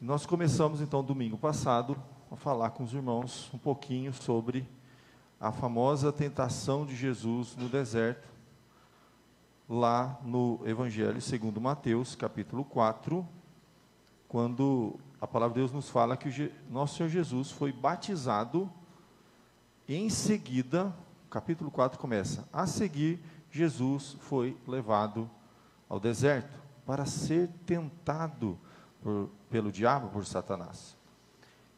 Nós começamos então domingo passado a falar com os irmãos um pouquinho sobre a famosa tentação de Jesus no deserto, lá no Evangelho segundo Mateus, capítulo 4, quando a palavra de Deus nos fala que nosso Senhor Jesus foi batizado, e em seguida, capítulo 4 começa, a seguir, Jesus foi levado ao deserto para ser tentado pelo diabo, por Satanás.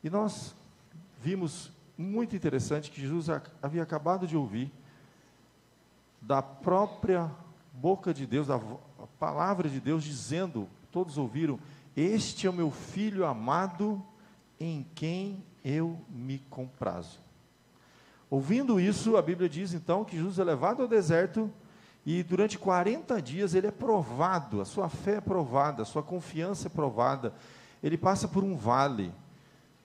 E nós vimos, muito interessante, que Jesus havia acabado de ouvir da própria boca de Deus, da palavra de Deus, dizendo, todos ouviram, este é o meu filho amado, em quem eu me comprazo. Ouvindo isso, a Bíblia diz então que Jesus é levado ao deserto, e durante 40 dias ele é provado, a sua fé é provada, a sua confiança é provada, ele passa por um vale,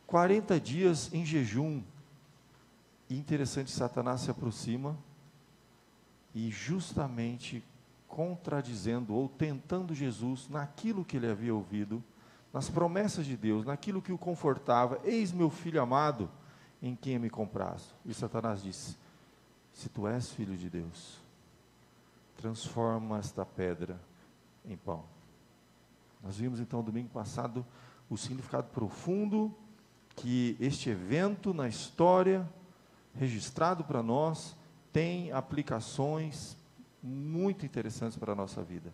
40 dias em jejum, e interessante, Satanás se aproxima, e justamente contradizendo, ou tentando Jesus, naquilo que ele havia ouvido, nas promessas de Deus, naquilo que o confortava, eis meu filho amado, em quem eu me comprazo. E Satanás disse, se tu és filho de Deus, transforma esta pedra em pão. Nós vimos então domingo passado o significado profundo que este evento na história, registrado para nós, tem aplicações muito interessantes para a nossa vida.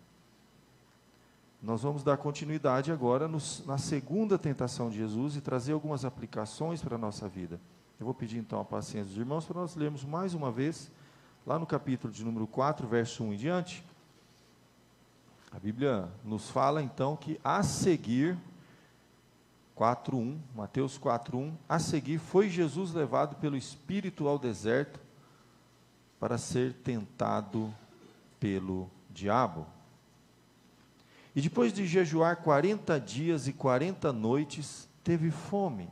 Nós vamos dar continuidade agora na segunda tentação de Jesus e trazer algumas aplicações para a nossa vida. Eu vou pedir então a paciência dos irmãos para nós lermos mais uma vez lá no capítulo de número 4, verso 1 em diante, a Bíblia nos fala então que a seguir, 4:1, Mateus 4:1, a seguir foi Jesus levado pelo Espírito ao deserto para ser tentado pelo diabo. E depois de jejuar 40 dias e 40 noites, teve fome.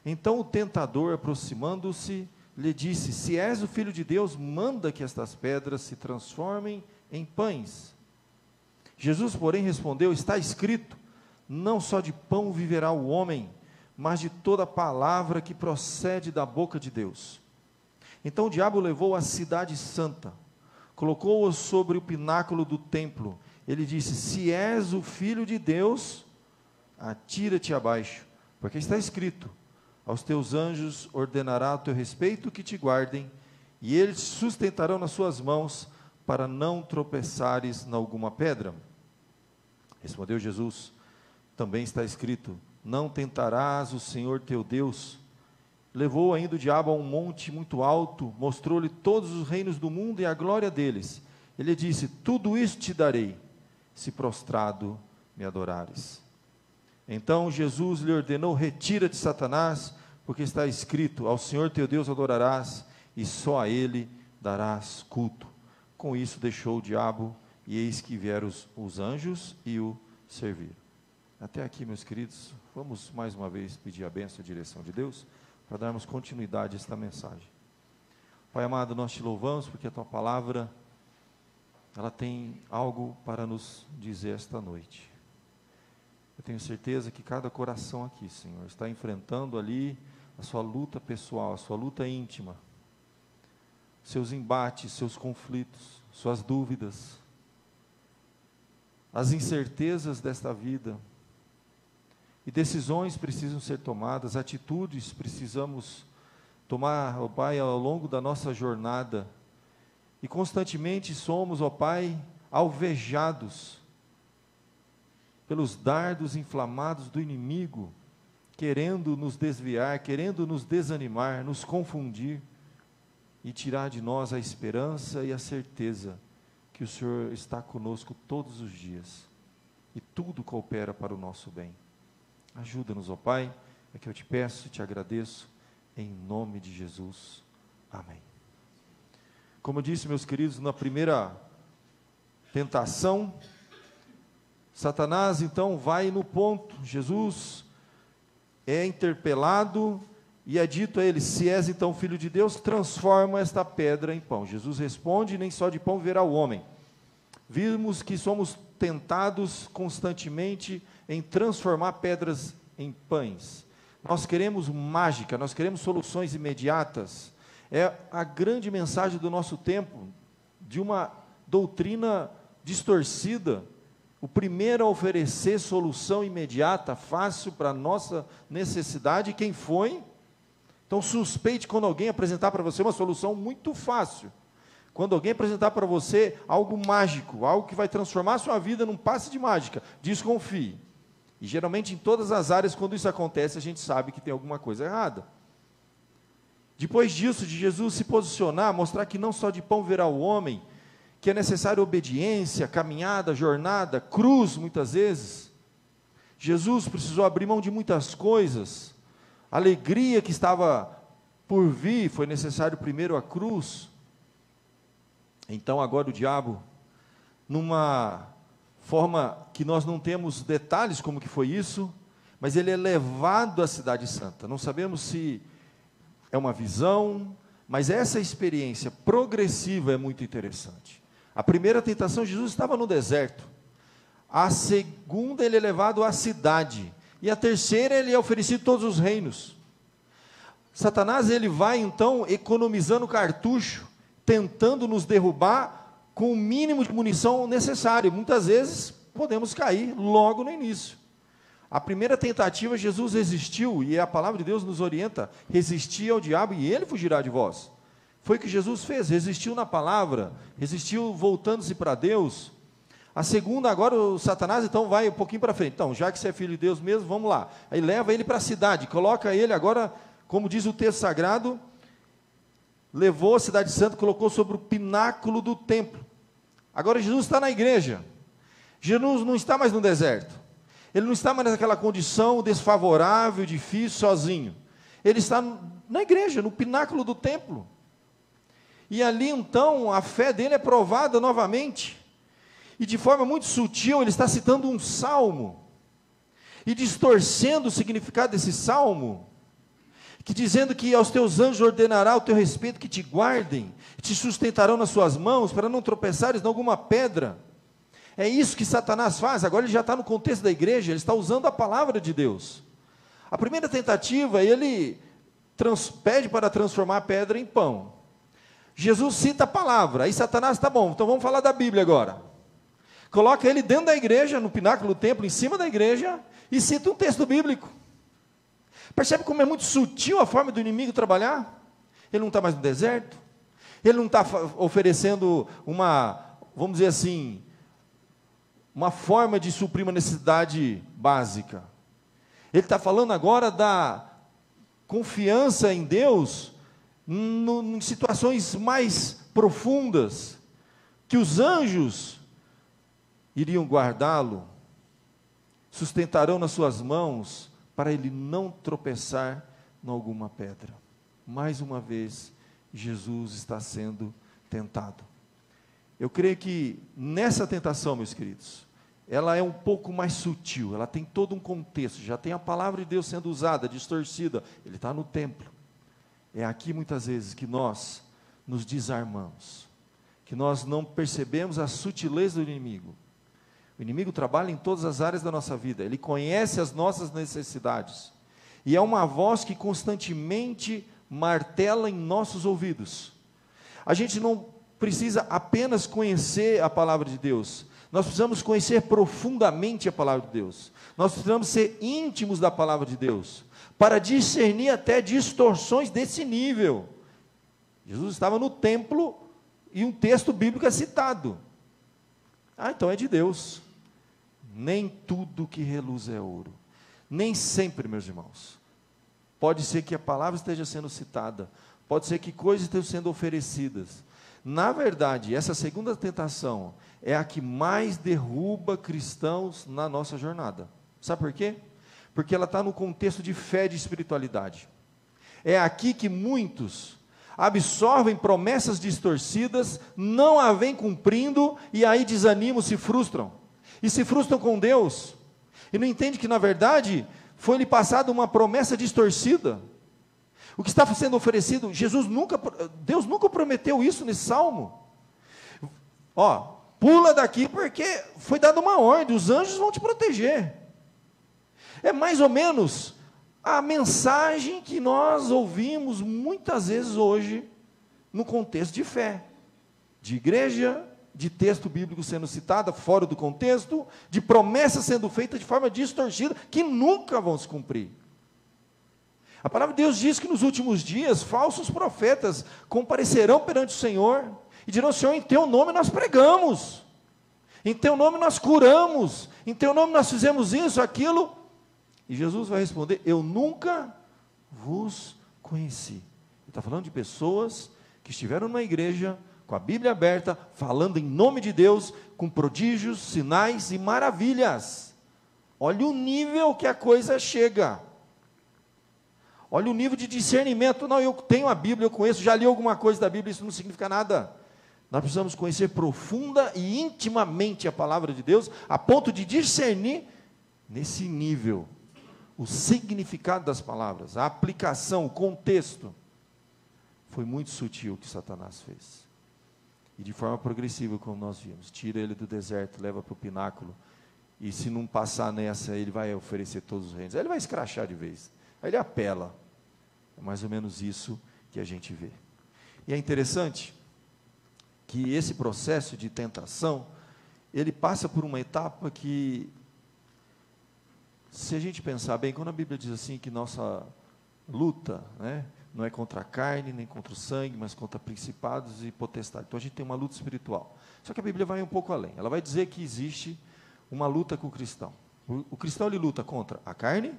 Então o tentador, aproximando-se, lhe disse, se és o Filho de Deus, manda que estas pedras se transformem em pães. Jesus, porém, respondeu, está escrito, não só de pão viverá o homem, mas de toda palavra que procede da boca de Deus. Então o diabo levou a cidade santa, colocou-o sobre o pináculo do templo, ele disse, se és o Filho de Deus, atira-te abaixo, porque está escrito, aos teus anjos ordenará a teu respeito que te guardem, e eles te sustentarão nas suas mãos, para não tropeçares em alguma pedra. Respondeu Jesus, também está escrito, não tentarás o Senhor teu Deus. Levou ainda o diabo a um monte muito alto, mostrou-lhe todos os reinos do mundo e a glória deles. Ele disse, tudo isso te darei, se prostrado me adorares. Então Jesus lhe ordenou, retira-te, Satanás, porque está escrito, ao Senhor teu Deus adorarás, e só a Ele darás culto. Com isso deixou o diabo, e eis que vieram os anjos e o serviram. Até aqui, meus queridos, vamos mais uma vez pedir a bênção e a direção de Deus, para darmos continuidade a esta mensagem. Pai amado, nós te louvamos, porque a tua palavra, ela tem algo para nos dizer esta noite. Eu tenho certeza que cada coração aqui, Senhor, está enfrentando ali a sua luta pessoal, a sua luta íntima, seus embates, seus conflitos, suas dúvidas, as incertezas desta vida, e decisões precisam ser tomadas, atitudes precisamos tomar, ó Pai, ao longo da nossa jornada, e constantemente somos, ó Pai, alvejados pelos dardos inflamados do inimigo, querendo nos desviar, querendo nos desanimar, nos confundir, e tirar de nós a esperança e a certeza que o Senhor está conosco todos os dias, e tudo coopera para o nosso bem. Ajuda-nos, ó Pai, é que eu te peço e te agradeço, em nome de Jesus. Amém. Como eu disse, meus queridos, na primeira tentação, Satanás então vai no ponto, Jesus é interpelado, e é dito a ele, se és então filho de Deus, transforma esta pedra em pão. Jesus responde, nem só de pão viverá o homem. Vimos que somos tentados constantemente em transformar pedras em pães. Nós queremos mágica, nós queremos soluções imediatas. É a grande mensagem do nosso tempo, de uma doutrina distorcida. O primeiro a oferecer solução imediata, fácil para a nossa necessidade, quem foi? Então suspeite quando alguém apresentar para você uma solução muito fácil. Quando alguém apresentar para você algo mágico, algo que vai transformar a sua vida num passe de mágica, desconfie. E geralmente em todas as áreas, quando isso acontece, a gente sabe que tem alguma coisa errada. Depois disso, de Jesus se posicionar, mostrar que não só de pão viverá o homem, que é necessário obediência, caminhada, jornada, cruz, muitas vezes. Jesus precisou abrir mão de muitas coisas. A alegria que estava por vir, foi necessário primeiro a cruz. Então agora o diabo, numa forma que nós não temos detalhes como que foi isso, mas ele é levado à cidade santa. Não sabemos se é uma visão, mas essa experiência progressiva é muito interessante. A primeira tentação, Jesus estava no deserto. A segunda, ele é levado à cidade. E a terceira, ele é oferecido todos os reinos. Satanás, ele vai então economizando cartucho, tentando nos derrubar com o mínimo de munição necessário. Muitas vezes podemos cair logo no início. A primeira tentativa, Jesus resistiu, e a palavra de Deus nos orienta: resistir ao diabo e ele fugirá de vós. Foi o que Jesus fez, resistiu na palavra, resistiu voltando-se para Deus. A segunda, agora o Satanás então vai um pouquinho para frente. Então, já que você é filho de Deus mesmo, vamos lá. Aí leva ele para a cidade, coloca ele agora, como diz o texto sagrado, levou a cidade santa, colocou sobre o pináculo do templo. Agora Jesus está na igreja. Jesus não está mais no deserto. Ele não está mais naquela condição desfavorável, difícil, sozinho. Ele está na igreja, no pináculo do templo. E ali então a fé dele é provada novamente. E de forma muito sutil ele está citando um salmo. E distorcendo o significado desse salmo. Que dizendo que aos teus anjos ordenará o teu respeito que te guardem. Te sustentarão nas suas mãos para não tropeçares em alguma pedra. É isso que Satanás faz. Agora ele já está no contexto da igreja. Ele está usando a palavra de Deus. A primeira tentativa ele pede para transformar a pedra em pão. Jesus cita a palavra, aí Satanás, tá bom, então vamos falar da Bíblia agora. Coloca ele dentro da igreja, no pináculo do templo, em cima da igreja, e cita um texto bíblico. Percebe como é muito sutil a forma do inimigo trabalhar? Ele não está mais no deserto, ele não está oferecendo vamos dizer assim, uma forma de suprir uma necessidade básica. Ele está falando agora da confiança em Deus, em situações mais profundas, que os anjos iriam guardá-lo, sustentarão nas suas mãos, para ele não tropeçar em alguma pedra. Mais uma vez, Jesus está sendo tentado. Eu creio que nessa tentação, meus queridos, ela é um pouco mais sutil, ela tem todo um contexto, já tem a palavra de Deus sendo usada, distorcida, ele está no templo. É aqui muitas vezes que nós nos desarmamos, que nós não percebemos a sutileza do inimigo. O inimigo trabalha em todas as áreas da nossa vida, ele conhece as nossas necessidades, e é uma voz que constantemente martela em nossos ouvidos. A gente não precisa apenas conhecer a palavra de Deus, nós precisamos conhecer profundamente a palavra de Deus, nós precisamos ser íntimos da palavra de Deus, para discernir até distorções desse nível. Jesus estava no templo, e um texto bíblico é citado. Então é de Deus. Nem tudo que reluz é ouro. Nem sempre, meus irmãos. Pode ser que a palavra esteja sendo citada, pode ser que coisas estejam sendo oferecidas. Na verdade, essa segunda tentação é a que mais derruba cristãos na nossa jornada. Sabe por quê? Porque ela está no contexto de fé e de espiritualidade. É aqui que muitos absorvem promessas distorcidas, não a vêm cumprindo, e aí desanimam, se frustram. E se frustram com Deus, e não entendem que na verdade, foi-lhe passada uma promessa distorcida. O que está sendo oferecido, Deus nunca prometeu isso nesse salmo. Pula daqui porque foi dada uma ordem, os anjos vão te proteger. É mais ou menos a mensagem que nós ouvimos muitas vezes hoje, no contexto de fé, de igreja, de texto bíblico sendo citado fora do contexto, de promessas sendo feitas de forma distorcida, que nunca vão se cumprir. A palavra de Deus diz que nos últimos dias, falsos profetas comparecerão perante o Senhor, e dirão: Senhor, em teu nome nós pregamos, em teu nome nós curamos, em teu nome nós fizemos isso, aquilo. E Jesus vai responder: eu nunca vos conheci. Ele está falando de pessoas que estiveram numa igreja, com a Bíblia aberta, falando em nome de Deus, com prodígios, sinais e maravilhas. Olha o nível que a coisa chega. Olha o nível de discernimento. Não, eu tenho a Bíblia, eu conheço, já li alguma coisa da Bíblia, isso não significa nada. Nós precisamos conhecer profunda e intimamente a palavra de Deus, a ponto de discernir, nesse nível, o significado das palavras, a aplicação, o contexto. Foi muito sutil o que Satanás fez. E de forma progressiva, como nós vimos. Tira ele do deserto, leva para o pináculo. E se não passar nessa, ele vai oferecer todos os reinos. Aí ele vai escrachar de vez. Aí ele apela. É mais ou menos isso que a gente vê. E é interessante que esse processo de tentação, ele passa por uma etapa que, se a gente pensar bem, quando a Bíblia diz assim que nossa luta, né, não é contra a carne, nem contra o sangue, mas contra principados e potestades. Então a gente tem uma luta espiritual. Só que a Bíblia vai um pouco além. Ela vai dizer que existe uma luta com o cristão. O cristão, ele luta contra a carne,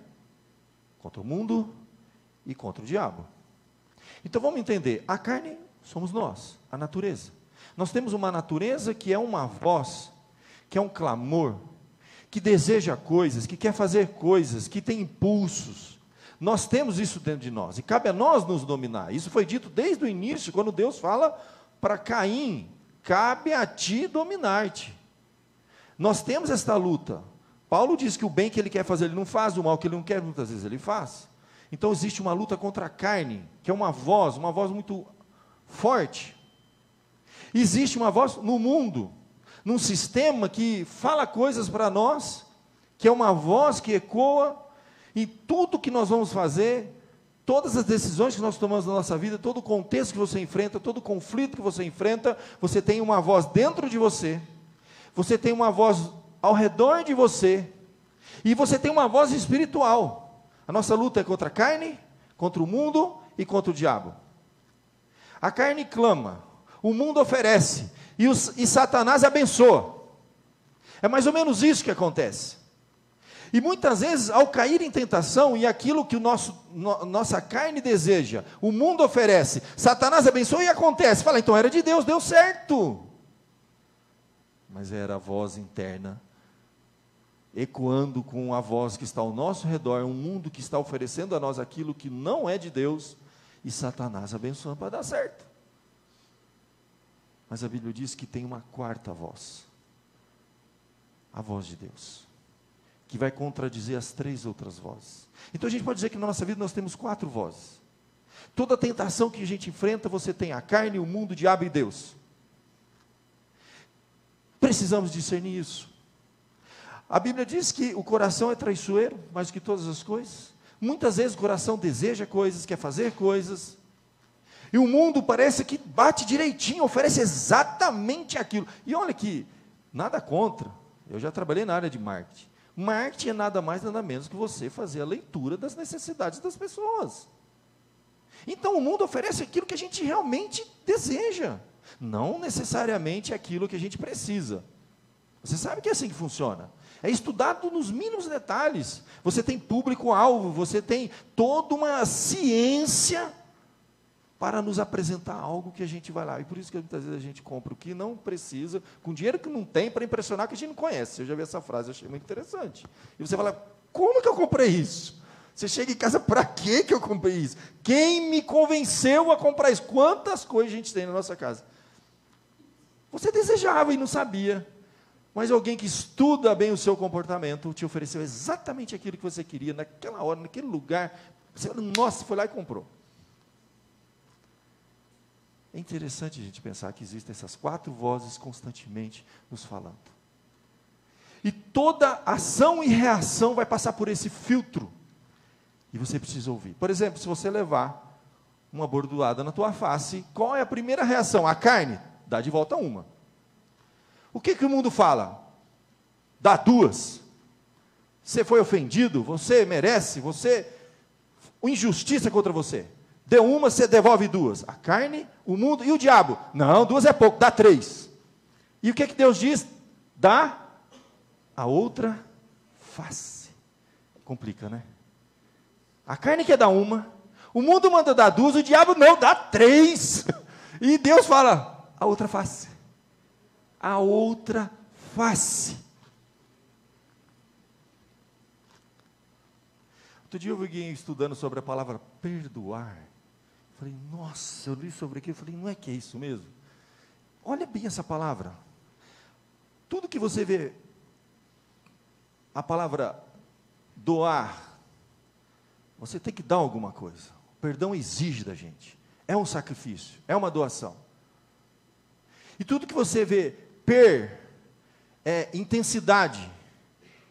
contra o mundo e contra o diabo. Então vamos entender, a carne somos nós, a natureza. Nós temos uma natureza que é uma voz, que é um clamor, que deseja coisas, que quer fazer coisas, que tem impulsos. Nós temos isso dentro de nós, e cabe a nós nos dominar. Isso foi dito desde o início, quando Deus fala para Caim: cabe a ti dominar-te. Nós temos esta luta. Paulo diz que o bem que ele quer fazer, ele não faz, o mal que ele não quer, muitas vezes ele faz. Então existe uma luta contra a carne, que é uma voz muito forte. Existe uma voz no mundo, num sistema que fala coisas para nós, que é uma voz que ecoa, e tudo que nós vamos fazer, todas as decisões que nós tomamos na nossa vida, todo o contexto que você enfrenta, todo o conflito que você enfrenta, você tem uma voz dentro de você, você tem uma voz ao redor de você, e você tem uma voz espiritual. A nossa luta é contra a carne, contra o mundo e contra o diabo. A carne clama, o mundo oferece, e Satanás abençoa. É mais ou menos isso que acontece. E muitas vezes, ao cair em tentação, e aquilo que nossa carne deseja, o mundo oferece, Satanás abençoa e acontece. Fala: então era de Deus, deu certo. Mas era a voz interna, ecoando com a voz que está ao nosso redor, um mundo que está oferecendo a nós aquilo que não é de Deus, e Satanás abençoando para dar certo. Mas a Bíblia diz que tem uma quarta voz, a voz de Deus, que vai contradizer as três outras vozes. Então a gente pode dizer que na nossa vida nós temos 4 vozes. Toda tentação que a gente enfrenta, você tem a carne, o mundo, o diabo e Deus. Precisamos discernir isso. A Bíblia diz que o coração é traiçoeiro, mais do que todas as coisas. Muitas vezes o coração deseja coisas, quer fazer coisas, e o mundo parece que bate direitinho, oferece exatamente aquilo. E olha que, nada contra, eu já trabalhei na área de marketing. Marketing é nada mais, nada menos que você fazer a leitura das necessidades das pessoas. Então o mundo oferece aquilo que a gente realmente deseja, não necessariamente aquilo que a gente precisa. Você sabe que é assim que funciona. É estudado nos mínimos detalhes. Você tem público-alvo, você tem toda uma ciência para nos apresentar algo que a gente vai lá. E por isso que muitas vezes a gente compra o que não precisa, com dinheiro que não tem, para impressionar que a gente não conhece. Eu já vi essa frase, eu achei muito interessante. E você fala: como que eu comprei isso? Você chega em casa: para que eu comprei isso? Quem me convenceu a comprar isso? Quantas coisas a gente tem na nossa casa? Você desejava e não sabia, mas alguém que estuda bem o seu comportamento te ofereceu exatamente aquilo que você queria, naquela hora, naquele lugar. Você, nossa, foi lá e comprou. É interessante a gente pensar que existem essas 4 vozes constantemente nos falando. E toda ação e reação vai passar por esse filtro. E você precisa ouvir. Por exemplo, se você levar uma bordoada na tua face, qual é a primeira reação? A carne? Dá de volta uma. O que o mundo fala? Dá duas. Você foi ofendido, você merece, injustiça contra você. Deu uma, você devolve duas. A carne, o mundo e o diabo. Não, duas é pouco, dá três. E o que Deus diz? Dá a outra face. Complica, né? A carne quer dar uma, o mundo manda dar duas, o diabo não, dá três. E Deus fala, a outra face. A outra face. Outro dia eu vi alguém estudando sobre a palavra perdoar. Falei, nossa, eu li sobre aquilo, falei, não é que é isso mesmo? Olha bem essa palavra. Tudo que você vê, a palavra doar, você tem que dar alguma coisa. O perdão exige da gente. É um sacrifício, é uma doação. E tudo que você vê, é intensidade,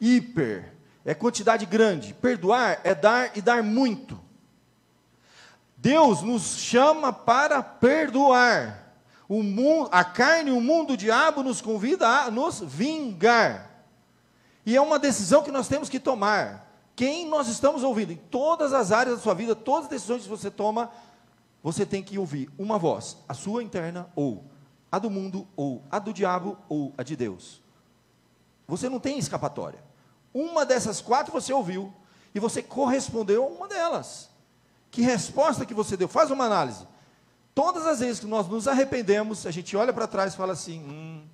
hiper, é quantidade grande. Perdoar é dar e dar muito. Deus nos chama para perdoar. O mundo, a carne, o mundo, o diabo nos convida a nos vingar. E é uma decisão que nós temos que tomar. Quem nós estamos ouvindo? Em todas as áreas da sua vida, todas as decisões que você toma, você tem que ouvir uma voz, a sua interna, ou a do mundo, ou a do diabo, ou a de Deus. Você não tem escapatória. Uma dessas quatro você ouviu, e você correspondeu a uma delas. Que resposta que você deu? Faz uma análise. Todas as vezes que nós nos arrependemos, a gente olha para trás e fala assim,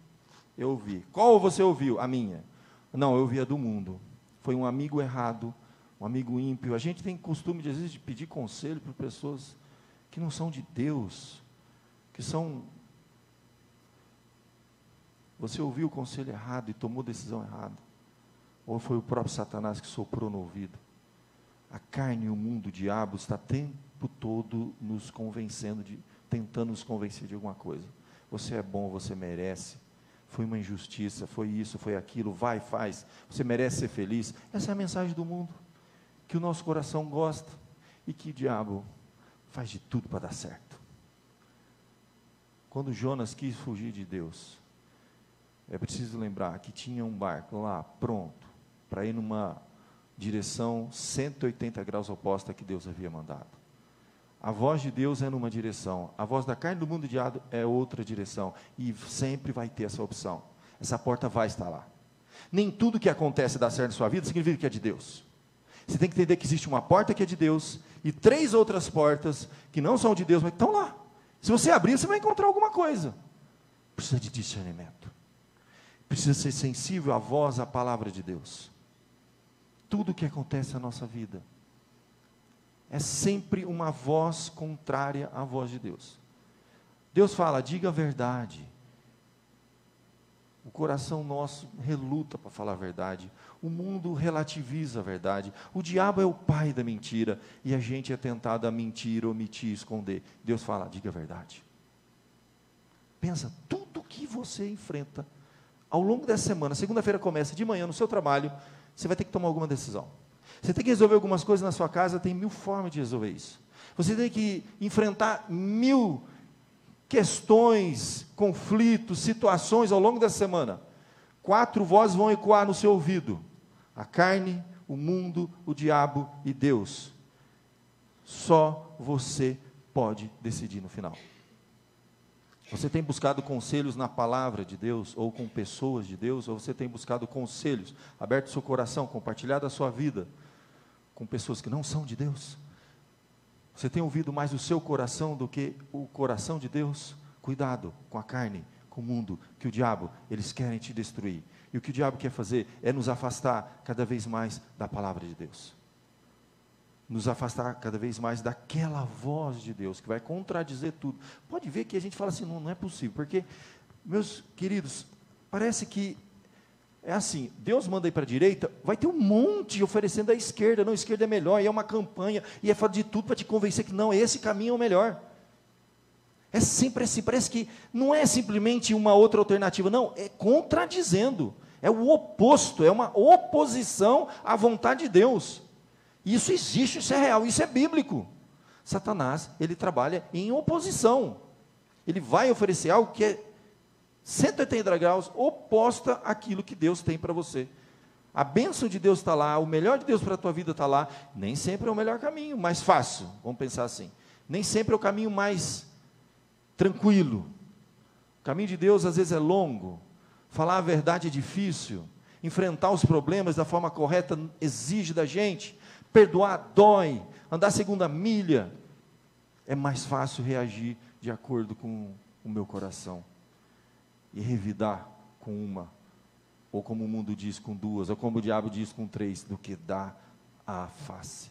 eu ouvi. Qual você ouviu? A minha. Não, eu ouvi a do mundo. Foi um amigo errado, um amigo ímpio. A gente tem costume, às vezes, de pedir conselho para pessoas que não são de Deus, que são... Você ouviu o conselho errado e tomou decisão errada. Ou foi o próprio Satanás que soprou no ouvido. A carne e o mundo, o diabo, está o tempo todo nos convencendo, tentando nos convencer de alguma coisa. Você é bom, você merece. Foi uma injustiça, foi isso, foi aquilo, vai, faz. Você merece ser feliz. Essa é a mensagem do mundo, que o nosso coração gosta e que o diabo faz de tudo para dar certo. Quando Jonas quis fugir de Deus, é preciso lembrar que tinha um barco lá, pronto, para ir numa direção 180 graus oposta que Deus havia mandado. A voz de Deus é numa direção, a voz da carne do mundo de diabo é outra direção, e sempre vai ter essa opção. Essa porta vai estar lá. Nem tudo que acontece e dá certo na sua vida significa que é de Deus. Você tem que entender que existe uma porta que é de Deus, e 3 outras portas que não são de Deus, mas que estão lá. Se você abrir, você vai encontrar alguma coisa. Precisa de discernimento. Precisa ser sensível à voz, à palavra de Deus. Tudo o que acontece na nossa vida é sempre uma voz contrária à voz de Deus. Deus fala, diga a verdade. O coração nosso reluta para falar a verdade. O mundo relativiza a verdade. O diabo é o pai da mentira. E a gente é tentado a mentir, omitir, esconder. Deus fala, diga a verdade. Pensa, tudo que você enfrenta ao longo dessa semana, segunda-feira começa de manhã no seu trabalho, você vai ter que tomar alguma decisão. Você tem que resolver algumas coisas na sua casa, tem 1000 formas de resolver isso. Você tem que enfrentar 1000 questões, conflitos, situações ao longo dessa semana. 4 vozes vão ecoar no seu ouvido. A carne, o mundo, o diabo e Deus. Só você pode decidir no final. Você tem buscado conselhos na palavra de Deus, ou com pessoas de Deus, ou você tem buscado conselhos, aberto seu coração, compartilhado a sua vida, com pessoas que não são de Deus? Você tem ouvido mais o seu coração do que o coração de Deus? Cuidado com a carne, com o mundo, que o diabo, eles querem te destruir. E o que o diabo quer fazer é nos afastar cada vez mais da palavra de Deus. Nos afastar cada vez mais daquela voz de Deus, que vai contradizer tudo. Pode ver que a gente fala assim, não é possível, porque, meus queridos, parece que é assim, Deus manda ir para a direita, vai ter um monte oferecendo à esquerda, não, a esquerda é melhor, e é uma campanha, e é falar de tudo para te convencer que não, esse caminho é o melhor. É sempre assim, parece que não é simplesmente uma outra alternativa, não, é contradizendo, É o oposto, é uma oposição à vontade de Deus. Isso existe, isso é real, isso é bíblico. Satanás, ele trabalha em oposição. Ele vai oferecer algo que é 180 graus oposta àquilo que Deus tem para você. A bênção de Deus está lá, o melhor de Deus para a tua vida está lá. Nem sempre é o melhor caminho, mais fácil, vamos pensar assim. Nem sempre é o caminho mais tranquilo. O caminho de Deus às vezes é longo. Falar a verdade é difícil. Enfrentar os problemas da forma correta exige da gente. Perdoar dói. Andar segunda milha. É mais fácil reagir de acordo com o meu coração. E revidar com uma. Ou como o mundo diz, com duas. Ou como o diabo diz, com três. Do que dar a face.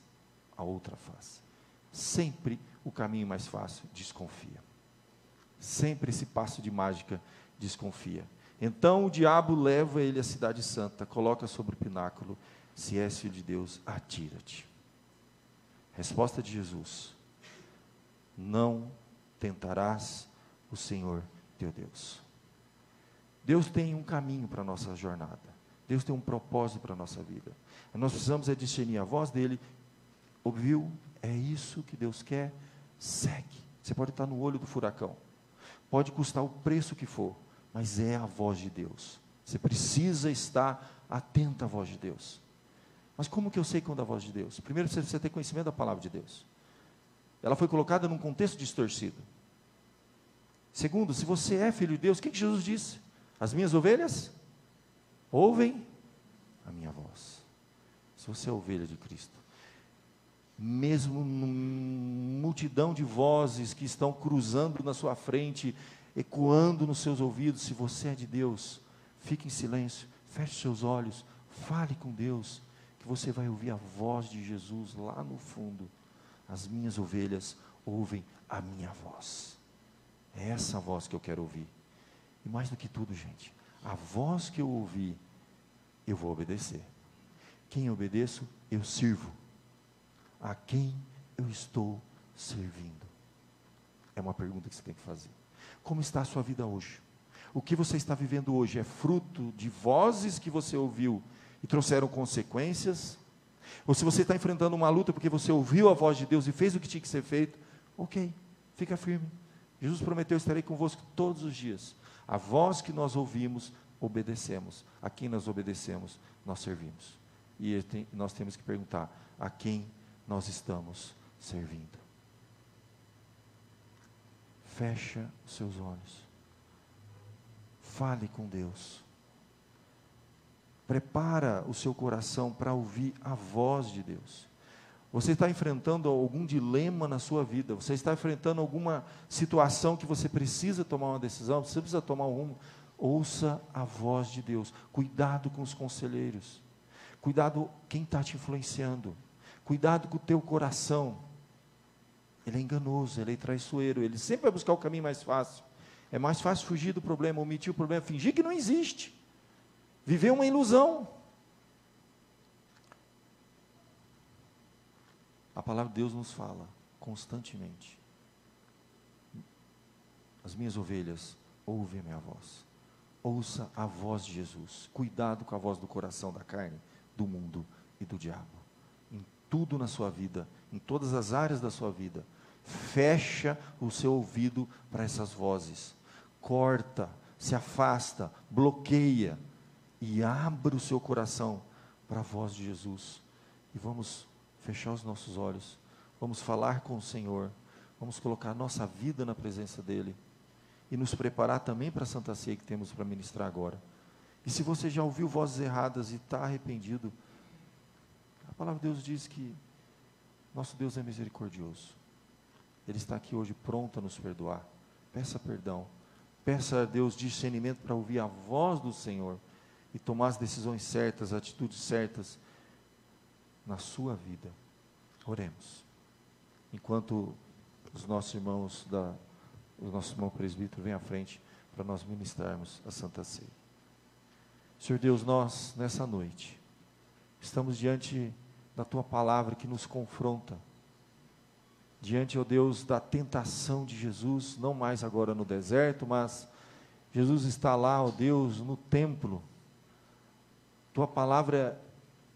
A outra face. Sempre o caminho mais fácil, desconfia. Sempre esse passo de mágica, desconfia. Então o diabo leva ele à cidade santa, coloca sobre o pináculo, se és filho de Deus, atira-te. Resposta de Jesus: não tentarás o Senhor teu Deus. Deus tem um caminho para a nossa jornada. Deus tem um propósito para a nossa vida. Nós precisamos é discernir a voz dele. Ouviu? É isso que Deus quer? Segue. Você pode estar no olho do furacão. Pode custar o preço que for, mas é a voz de Deus. Você precisa estar atento à voz de Deus. Mas como que eu sei quando é a voz de Deus? Primeiro, você precisa ter conhecimento da palavra de Deus. Ela foi colocada num contexto distorcido. Segundo, se você é filho de Deus, o que Jesus disse? As minhas ovelhas ouvem a minha voz. Se você é ovelha de Cristo, mesmo numa multidão de vozes que estão cruzando na sua frente, ecoando nos seus ouvidos, se você é de Deus, fique em silêncio, feche seus olhos, fale com Deus, que você vai ouvir a voz de Jesus lá no fundo. As minhas ovelhas ouvem a minha voz. É essa voz que eu quero ouvir. E mais do que tudo, gente, a voz que eu ouvir, eu vou obedecer. Quem eu obedeço, eu sirvo. A quem eu estou servindo? É uma pergunta que você tem que fazer. Como está a sua vida hoje? O que você está vivendo hoje é fruto de vozes que você ouviu e trouxeram consequências? Ou se você está enfrentando uma luta porque você ouviu a voz de Deus e fez o que tinha que ser feito, ok, fica firme. Jesus prometeu: estarei convosco todos os dias. A voz que nós ouvimos, obedecemos. A quem nós obedecemos, nós servimos. E nós temos que perguntar: a quem nós estamos servindo? Fecha os seus olhos. Fale com Deus. Prepara o seu coração para ouvir a voz de Deus. Você está enfrentando algum dilema na sua vida, você está enfrentando alguma situação que você precisa tomar uma decisão, você precisa tomar um rumo. Ouça a voz de Deus. Cuidado com os conselheiros. Cuidado quem está te influenciando. Cuidado com o teu coração. Ele é enganoso, ele é traiçoeiro, ele sempre vai buscar o caminho mais fácil. É mais fácil fugir do problema, omitir o problema, fingir que não existe. Viver uma ilusão. A palavra de Deus nos fala constantemente: as minhas ovelhas ouvem a minha voz. Ouça a voz de Jesus. Cuidado com a voz do coração, da carne, do mundo e do diabo. Em tudo na sua vida, em todas as áreas da sua vida, fecha o seu ouvido para essas vozes. Corta, se afasta, bloqueia e abra o seu coração para a voz de Jesus. E vamos fechar os nossos olhos, vamos falar com o Senhor, vamos colocar a nossa vida na presença dEle, e nos preparar também para a Santa Ceia que temos para ministrar agora. E se você já ouviu vozes erradas e está arrependido, a palavra de Deus diz que nosso Deus é misericordioso, Ele está aqui hoje pronto a nos perdoar. Peça perdão, peça a Deus discernimento para ouvir a voz do Senhor, e tomar as decisões certas, as atitudes certas, na sua vida. Oremos. Enquanto os nossos irmãos o nosso irmão presbítero vem à frente para nós ministrarmos a Santa Ceia. Senhor Deus, nós nessa noite estamos diante da Tua palavra que nos confronta, diante, ó Deus, da tentação de Jesus, não mais agora no deserto, mas Jesus está lá, ó Deus, no templo, Tua palavra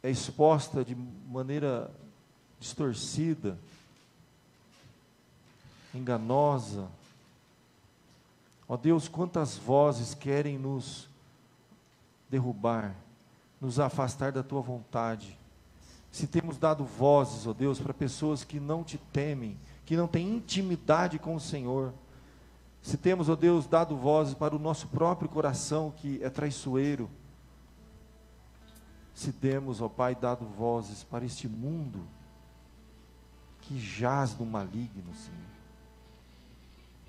é exposta de maneira distorcida, enganosa. Ó Deus, quantas vozes querem nos derrubar, nos afastar da Tua vontade. Se temos dado vozes, ó Deus, para pessoas que não Te temem, que não têm intimidade com o Senhor, se temos, ó Deus, dado vozes para o nosso próprio coração que é traiçoeiro, se demos, ó Pai, dado vozes para este mundo que jaz no maligno, Senhor,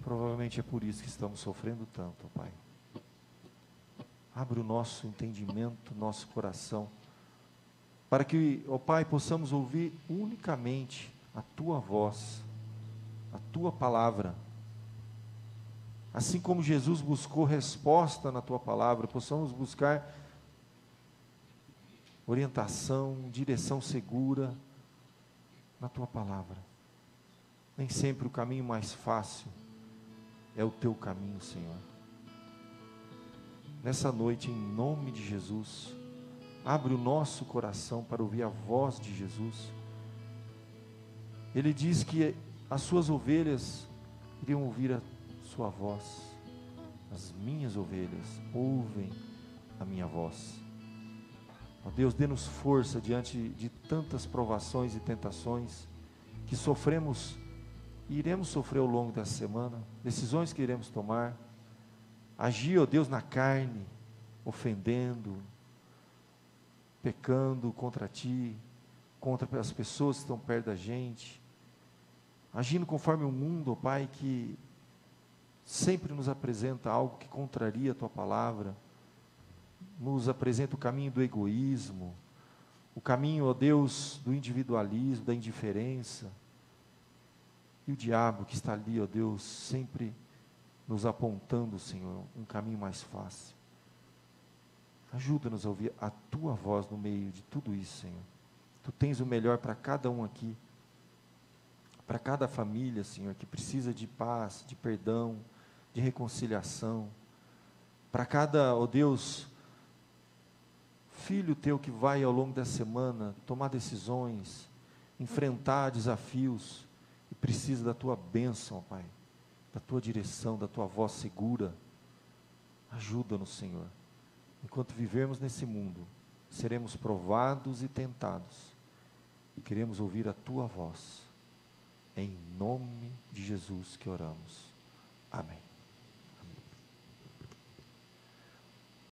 provavelmente é por isso que estamos sofrendo tanto, ó Pai. Abre o nosso entendimento, nosso coração, para que, ó Pai, possamos ouvir unicamente a Tua voz, a Tua palavra. Assim como Jesus buscou resposta na Tua palavra, possamos buscar orientação, direção segura na Tua palavra. Nem sempre o caminho mais fácil é o Teu caminho, Senhor. Nessa noite, em nome de Jesus, abre o nosso coração para ouvir a voz de Jesus. Ele diz que as suas ovelhas iriam ouvir a sua voz. As minhas ovelhas ouvem a minha voz. Ó Deus, dê-nos força diante de tantas provações e tentações que sofremos e iremos sofrer ao longo dessa semana, decisões que iremos tomar. Agir, ó Deus, na carne, ofendendo, pecando contra Ti, contra as pessoas que estão perto da gente, agindo conforme o mundo, ó Pai, que sempre nos apresenta algo que contraria a Tua palavra, nos apresenta o caminho do egoísmo, o caminho, ó Deus, do individualismo, da indiferença, e o diabo que está ali, ó Deus, sempre nos apontando, Senhor, um caminho mais fácil. Ajuda-nos a ouvir a Tua voz no meio de tudo isso, Senhor. Tu tens o melhor para cada um aqui, para cada família, Senhor, que precisa de paz, de perdão, de reconciliação, para cada, ó Deus, filho Teu que vai ao longo da semana tomar decisões, enfrentar desafios, e precisa da Tua bênção, ó Pai, da Tua direção, da Tua voz segura. Ajuda-nos, Senhor. Enquanto vivermos nesse mundo, seremos provados e tentados, e queremos ouvir a Tua voz. Em nome de Jesus que oramos. Amém.